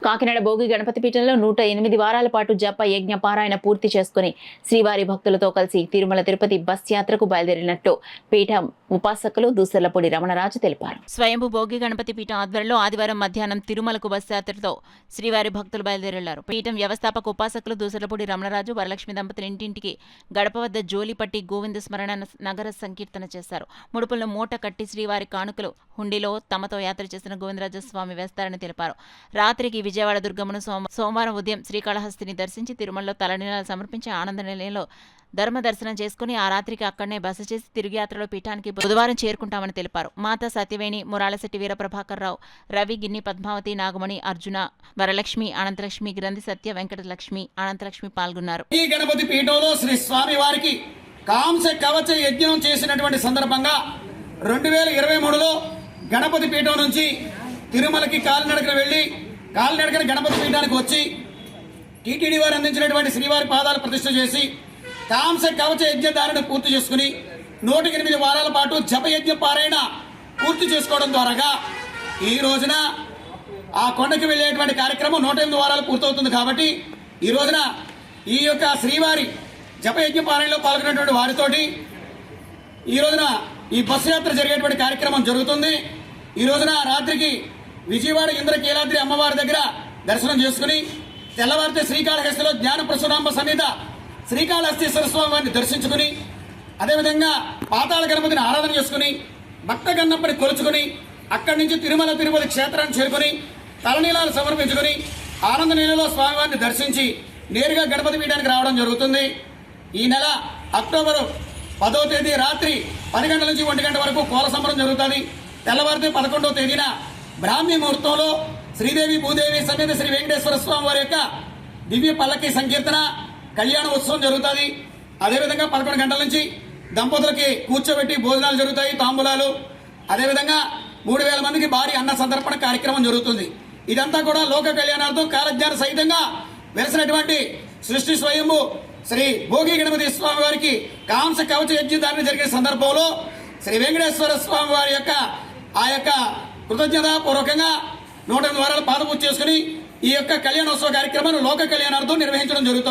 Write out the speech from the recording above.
కాకినాడ భోగి గణపతి పీఠంలో 108 వారాల పాటు జప యజ్ఞ పారాయణ పూర్తి చేసుకుని శ్రీవారి భక్తులతో కలిసి తిరుమల తిరుపతి బస్ యాత్రకు బయలుదేరినట్టు పీఠం ఉపాసకులు దూసర్లపూడి రమణరాజు తెలిపారు. స్వయంభూ భోగి గణపతి పీఠం ఆధ్వర్యంలో ఆదివారం మధ్యాహ్నం తిరుమలకు బస్ యాత్రతో శ్రీవారి భక్తులు బయలుదేరారు. పీఠం వ్యవస్థాపక ఉపాసకులు దూసర్లపూడి రమణరాజు, వరలక్ష్మి దంపతులు ఇంటింటికి గడప వద్ద జోలిపట్టి గోవింద స్మరణ నగర సంకీర్తన చేశారు. ముడుపులను మూట కట్టి శ్రీవారి కానుకలు హుండీలో తమతో యాత్ర చేసిన గోవిందరాజస్వామి వేస్తారని తెలిపారు. రాత్రికి విజయవాడ దుర్గమ్మను సోమవారం ఉదయం శ్రీకాళహస్తిని దర్శించి తిరుమలలో తలనీలాలు సమర్పించి ఆనంద నిలయంలో ధర్మ దర్శనం చేసుకుని ఆ రాత్రికి అక్కడనే బస చేసి తిరుగు యాత్రలో పీఠానికి బుధవారం చేరుకుంటామని తెలిపారు. మాతా సత్యవేణి, మురాలశెట్టి వీరప్రభాకర్ రావు, రవి, గిన్ని పద్మావతి, నాగమణి, అర్జున, వరలక్ష్మి, అనంతలక్ష్మి, గ్రంథి సత్య, వెంకటలక్ష్మి, అనంతలక్ష్మి పాల్గొన్నారు. ఈ గణపతి పీఠంలో శ్రీ స్వామి వారికి కాంస కవచ యజ్ఞం చేసినటువంటి సందర్భంగా 2023లో గణపతి పీఠం నుంచి తిరుమలకి కాలినడకన వెళ్లి కాలినడకన గణపతి పీఠానికి వచ్చి టీటీడీ వారు అందించినటువంటి శ్రీవారి పాదాలు ప్రతిష్ఠ చేసి కాంస కవచ యజ్ఞధారణ పూర్తి చేసుకుని 108 వారాల పాటు జపయజ్ఞ పారాయణ పూర్తి చేసుకోవడం ద్వారాగా ఈ రోజున ఆ కొండకి వెళ్ళేటువంటి కార్యక్రమం 108 వారాలు పూర్తవుతుంది. కాబట్టి ఈ రోజున ఈ యొక్క శ్రీవారి జపయజ్ఞ పారాయణలో పాల్గొనేటువంటి వారితోటి ఈ రోజున ఈ బస్సు యాత్ర జరిగేటువంటి కార్యక్రమం జరుగుతుంది. ఈ రోజున రాత్రికి విజయవాడ ఇంద్రకీలాద్రి అమ్మవారి దగ్గర దర్శనం చేసుకుని తెల్లవారితే శ్రీకాళహస్తిలో జ్ఞాన ప్రసురాంబ సమేత శ్రీకాళహస్తీశ్వర స్వామి వారిని దర్శించుకుని అదేవిధంగా పాతాళ గణపతిని ఆరాధన చేసుకుని భక్త గన్నప్పని కొలుచుకుని అక్కడి నుంచి తిరుమల తిరుపతి క్షేత్రాన్ని చేరుకుని తలనీలాలు సమర్పించుకుని ఆనంద నీళ్ళలో స్వామివారిని దర్శించి నేరుగా గణపతి పీఠానికి రావడం జరుగుతుంది. ఈ నెల అక్టోబర్ 10వ తేదీ రాత్రి 10 గంటల నుంచి 1 గంట వరకు కోల సంబరం జరుగుతుంది. తెల్లవారితే 11వ తేదీన బ్రాహ్మీ ముహూర్తంలో శ్రీదేవి భూదేవి సమేత శ్రీ వెంకటేశ్వర స్వామి వారి యొక్క దివ్య పల్లకి సంకీర్తన కళ్యాణ ఉత్సవం జరుగుతుంది. అదేవిధంగా 11 గంటల నుంచి దంపతులకి కూర్చోబెట్టి భోజనాలు జరుగుతాయి, తాంబూలాలు. అదేవిధంగా 3000 మందికి భారీ అన్న సంతర్పణ కార్యక్రమం జరుగుతుంది. ఇదంతా కూడా లోక కళ్యాణార్థం కాలజ్ఞాన సహితంగా వెలిసినటువంటి సృష్టి స్వయంభూ శ్రీ భోగి గణపతి స్వామి వారికి కాంస కవచ యజ్ఞధారణ జరిగే సందర్భంలో శ్రీ వెంకటేశ్వర స్వామి వారి యొక్క ఆ యొక్క కృతజ్ఞతాపూర్వకంగా 108 వారాలు పాదపూజ చేసుకుని ఈ యొక్క కళ్యాణోత్సవ కార్యక్రమాన్ని లోక కళ్యాణార్థం నిర్వహించడం జరుగుతుంది.